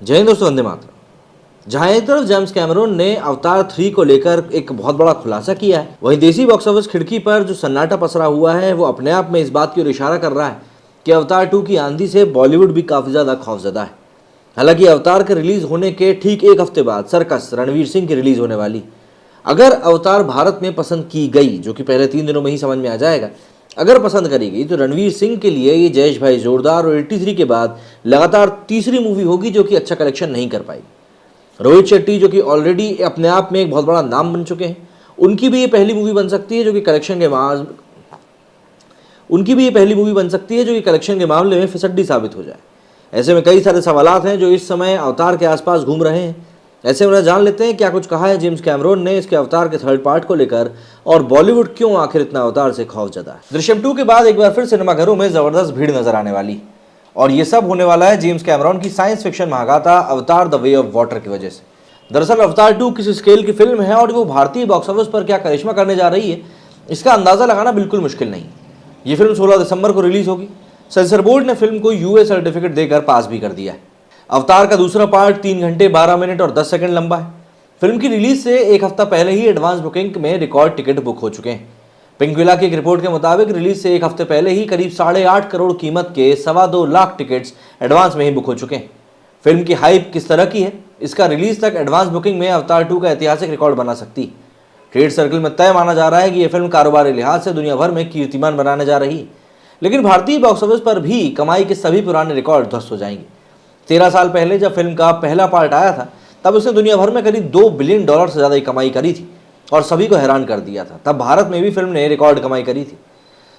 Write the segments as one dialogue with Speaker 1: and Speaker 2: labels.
Speaker 1: जय हिंद दोस्तों, वंदे मातरम। जहां एक तरफ जेम्स कैमरून ने अवतार 3 को लेकर एक बहुत बड़ा खुलासा किया है, वहीं देसी बॉक्स ऑफिस खिड़की पर जो सन्नाटा पसरा हुआ है वो अपने आप में इस बात की ओर इशारा कर रहा है कि अवतार 2 की आंधी से बॉलीवुड भी काफी ज्यादा खौफजदा है। हालांकि अवतार के रिलीज होने के ठीक एक हफ्ते बाद सर्कस रणवीर सिंह की रिलीज होने वाली। अगर अवतार भारत में पसंद की गई, जो कि पहले 3 दिनों में ही समझ में आ जाएगा, अगर पसंद करी गई तो रणवीर सिंह के लिए ये जयेश भाई जोरदार और 83 के बाद लगातार तीसरी मूवी होगी जो कि अच्छा कलेक्शन नहीं कर पाएगी। रोहित शेट्टी जो कि ऑलरेडी अपने आप में एक बहुत बड़ा नाम बन चुके हैं, उनकी भी ये पहली मूवी बन सकती है जो कि कलेक्शन के मामले में फिसड्डी साबित हो जाए। ऐसे में कई सारे सवालात हैं जो इस समय अवतार के आसपास घूम रहे हैं। ऐसे में जान लेते हैं क्या कुछ कहा है जेम्स कैमरून ने इसके अवतार के थर्ड पार्ट को लेकर, और बॉलीवुड क्यों आखिर इतना अवतार से खौफजदा है। दृश्यम 2 के बाद एक बार फिर सिनेमाघरों में जबरदस्त भीड़ नजर आने वाली, और ये सब होने वाला है जेम्स कैमरून की साइंस फिक्शन महागाथा अवतार द वे ऑफ वाटर की वजह से। दरअसल अवतार 2 किस स्केल की फिल्म है और वो भारतीय बॉक्स ऑफिस पर क्या करिश्मा करने जा रही है, इसका अंदाजा लगाना बिल्कुल मुश्किल नहीं। ये फिल्म 16 दिसंबर को रिलीज होगी। सेंसर बोर्ड ने फिल्म को यूए सर्टिफिकेट देकर पास भी कर दिया है। अवतार का दूसरा पार्ट 3 घंटे 12 मिनट और 10 सेकंड लंबा है। फिल्म की रिलीज से एक हफ्ता पहले ही एडवांस बुकिंग में रिकॉर्ड टिकट बुक हो चुके हैं। पिंकविला की एक रिपोर्ट के मुताबिक रिलीज से एक हफ्ते पहले ही करीब 8.5 करोड़ कीमत के 2.25 लाख टिकट्स एडवांस में ही बुक हो चुके हैं। फिल्म की हाइप किस तरह की है, इसका रिलीज तक एडवांस बुकिंग में अवतार 2 का ऐतिहासिक रिकॉर्ड बना सकती है। ट्रेड सर्कल में तय माना जा रहा है कि यह फिल्म कारोबारी लिहाज से दुनिया भर में कीर्तिमान बनाने जा रही है, लेकिन भारतीय बॉक्स ऑफिस पर भी कमाई के सभी पुराने रिकॉर्ड ध्वस्त हो जाएंगे। 13 साल पहले जब फिल्म का पहला पार्ट आया था, तब उसने दुनिया भर में करीब $2 बिलियन से ज़्यादा की कमाई करी थी और सभी को हैरान कर दिया था। तब भारत में भी फिल्म ने रिकॉर्ड कमाई करी थी।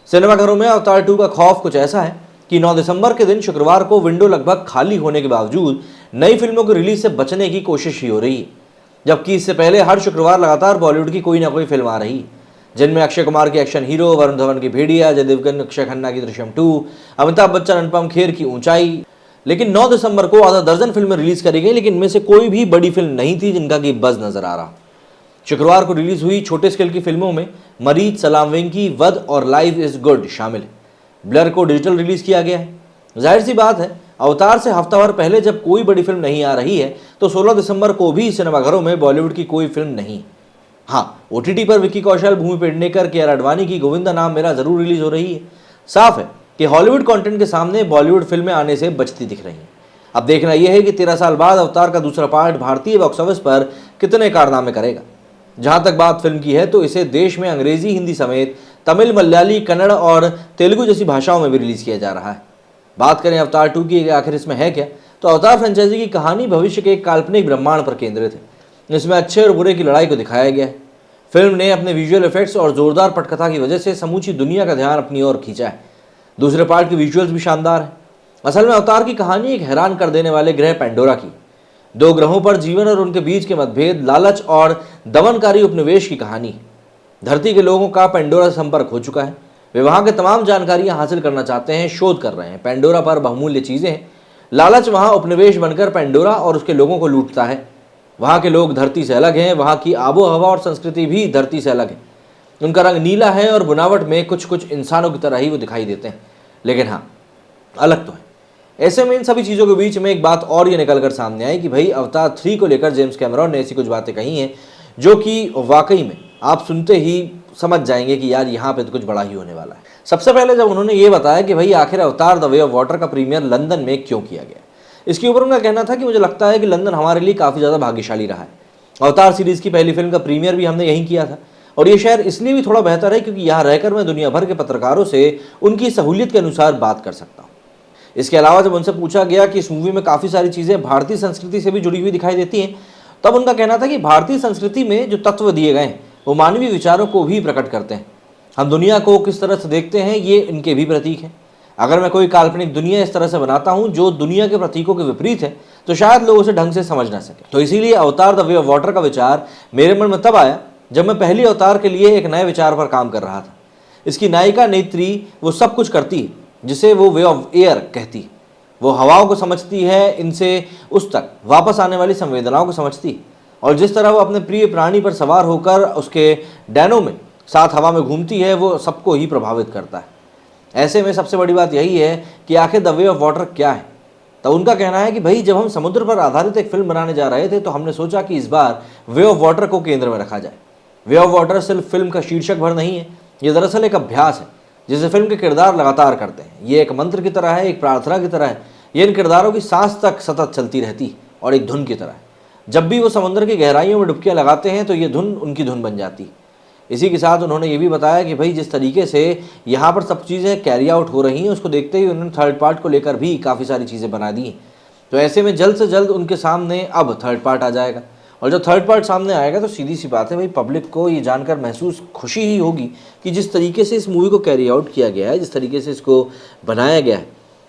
Speaker 1: सिनेमाघरों में अवतार 2 का खौफ कुछ ऐसा है कि 9 दिसंबर के दिन शुक्रवार को विंडो लगभग खाली होने के बावजूद नई फिल्मों की रिलीज से बचने की कोशिश ही हो रही है, जबकि इससे पहले हर शुक्रवार लगातार बॉलीवुड की कोई ना कोई फिल्म आ रही है, जिनमें अक्षय कुमार की एक्शन हीरो, वरुण धवन की भेड़िया, अजय देवगन अक्षय खन्ना की दृश्यम 2, अमिताभ बच्चन अनुपम खेर की ऊंचाई। लेकिन 9 दिसंबर को आधा दर्जन फिल्में रिलीज करी गई, लेकिन इनमें से कोई भी बड़ी फिल्म नहीं थी जिनका कि बज़ नजर आ रहा। शुक्रवार को रिलीज हुई छोटे स्केल की फिल्मों में मरीज, सलाम वेंकी, वध और लाइफ इज गुड शामिल है। ब्लर को डिजिटल रिलीज किया गया है। जाहिर सी बात है, अवतार से हफ्ता भर पहले जब कोई बड़ी फिल्म नहीं आ रही है तो 16 दिसंबर को भी सिनेमाघरों में बॉलीवुड की कोई फिल्म नहीं। हाँ, ओटीटी पर विक्की कौशल, भूमि पेडनेकर, के आर अडवाणी की गोविंदा नाम मेरा जरूर रिलीज हो रही है। साफ है कि हॉलीवुड कंटेंट के सामने बॉलीवुड फिल्में आने से बचती दिख रही हैं। अब देखना यह है कि 13 साल बाद अवतार का दूसरा पार्ट भारतीय बॉक्स ऑफिस पर कितने कारनामे करेगा। जहां तक बात फिल्म की है तो इसे देश में अंग्रेजी, हिंदी समेत तमिल, मलयाली, कन्नड़ और तेलुगु जैसी भाषाओं में भी रिलीज किया जा रहा है। बात करें अवतार 2 की, आखिर इसमें है क्या, तो अवतार फ्रेंचाइजी की कहानी भविष्य के एक काल्पनिक ब्रह्मांड पर केंद्रित है। इसमें अच्छे और बुरे की लड़ाई को दिखाया गया है। फिल्म ने अपने विजुअल इफेक्ट्स और जोरदार पटकथा की वजह से समूची दुनिया का ध्यान अपनी ओर खींचा है। दूसरे पार्ट के विजुअल्स भी शानदार हैं। असल में अवतार की कहानी एक हैरान कर देने वाले ग्रह पेंडोरा की, 2 ग्रहों पर जीवन और उनके बीच के मतभेद, लालच और दमनकारी उपनिवेश की कहानी। धरती के लोगों का पेंडोरा से संपर्क हो चुका है। वे वहां के तमाम जानकारियां हासिल करना चाहते हैं, शोध कर रहे हैं। पेंडोरा पर बहुमूल्य चीजें हैं। लालच वहां उपनिवेश बनकर पेंडोरा और उसके लोगों को लूटता है। वहां के लोग धरती से अलग हैं, वहां की आबो हवा और संस्कृति भी धरती से अलग है। उनका रंग नीला है और बनावट में कुछ कुछ इंसानों की तरह ही वो दिखाई देते हैं, लेकिन हाँ, अलग तो है। ऐसे में इन सभी चीज़ों के बीच में एक बात और ये निकल कर सामने आई कि भाई अवतार 3 को लेकर जेम्स कैमरून ने ऐसी कुछ बातें कही हैं जो कि वाकई में आप सुनते ही समझ जाएंगे कि यार यहाँ पे तो कुछ बड़ा ही होने वाला है। सबसे पहले जब उन्होंने ये बताया कि भाई आखिर अवतार द वे ऑफ वाटर का प्रीमियर लंदन में क्यों किया गया, इसके ऊपर उनका कहना था कि मुझे लगता है कि लंदन हमारे लिए काफ़ी ज़्यादा भाग्यशाली रहा है। अवतार सीरीज़ की पहली फिल्म का प्रीमियर भी हमने यहीं किया था, और ये शहर इसलिए भी थोड़ा बेहतर है क्योंकि यहाँ रहकर मैं दुनिया भर के पत्रकारों से उनकी सहूलियत के अनुसार बात कर सकता हूँ। इसके अलावा जब उनसे पूछा गया कि इस मूवी में काफ़ी सारी चीज़ें भारतीय संस्कृति से भी जुड़ी हुई दिखाई देती हैं, तब उनका कहना था कि भारतीय संस्कृति में जो तत्व दिए गए हैं वो मानवीय विचारों को भी प्रकट करते हैं। हम दुनिया को किस तरह से देखते हैं ये इनके भी प्रतीक हैं। अगर मैं कोई काल्पनिक दुनिया इस तरह से बनाता हूँ जो दुनिया के प्रतीकों के विपरीत है तो शायद लोग उसे ढंग से समझ ना सके। तो इसीलिए अवतार द वे ऑफ वाटर का विचार मेरे मन में तब आया जब मैं पहली अवतार के लिए एक नए विचार पर काम कर रहा था। इसकी नायिका नेत्री वो सब कुछ करती है जिसे वो वे ऑफ एयर कहती है। वो हवाओं को समझती है, इनसे उस तक वापस आने वाली संवेदनाओं को समझती है, और जिस तरह वो अपने प्रिय प्राणी पर सवार होकर उसके डैनों में साथ हवा में घूमती है वो सबको ही प्रभावित करता है। ऐसे में सबसे बड़ी बात यही है कि आखिर द वे ऑफ वाटर क्या है। तब उनका कहना है कि भाई जब हम समुद्र पर आधारित एक फिल्म बनाने जा रहे थे तो हमने सोचा कि इस बार वे ऑफ वाटर को केंद्र में रखा जाए। वे ऑफ वाटर सिर्फ फिल्म का शीर्षक भर नहीं है, ये दरअसल एक अभ्यास है जिसे फिल्म के किरदार लगातार करते हैं। ये एक मंत्र की तरह है, एक प्रार्थना की तरह है। ये इन किरदारों की सांस तक सतत चलती रहती है और एक धुन की तरह है। जब भी वो समुद्र की गहराइयों में डुबकियां लगाते हैं तो ये धुन उनकी धुन बन जाती है। इसी के साथ उन्होंने ये भी बताया कि भाई जिस तरीके से यहाँ पर सब चीज़ें कैरी आउट हो रही हैं उसको देखते ही उन्होंने थर्ड पार्ट को लेकर भी काफ़ी सारी चीज़ें बना दी हैं। तो ऐसे में जल्द से जल्द उनके सामने अब थर्ड पार्ट आ जाएगा, और जब थर्ड पार्ट सामने आएगा तो सीधी सी बात है भाई पब्लिक को ये जानकर महसूस खुशी ही होगी कि जिस तरीके से इस मूवी को कैरी आउट किया गया है, जिस तरीके से इसको बनाया गया है,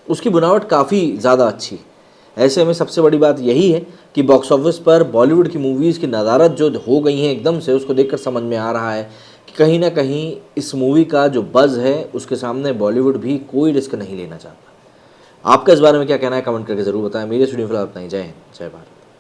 Speaker 1: उसकी बनावट काफ़ी ज़्यादा अच्छी है। ऐसे में सबसे बड़ी बात यही है कि बॉक्स ऑफिस पर बॉलीवुड की मूवीज़ की नदारत जो हो गई हैं एकदम से, उसको देखकर समझ में आ रहा है कि कहीं ना कहीं इस मूवी का जो बज़ है उसके सामने बॉलीवुड भी कोई रिस्क नहीं लेना चाहता। आपका इस बारे में क्या कहना है, कमेंट करके ज़रूर बताएं। मेरे स्टूडियो फिलहाल इतना ही। जय हिंद, जय भारत।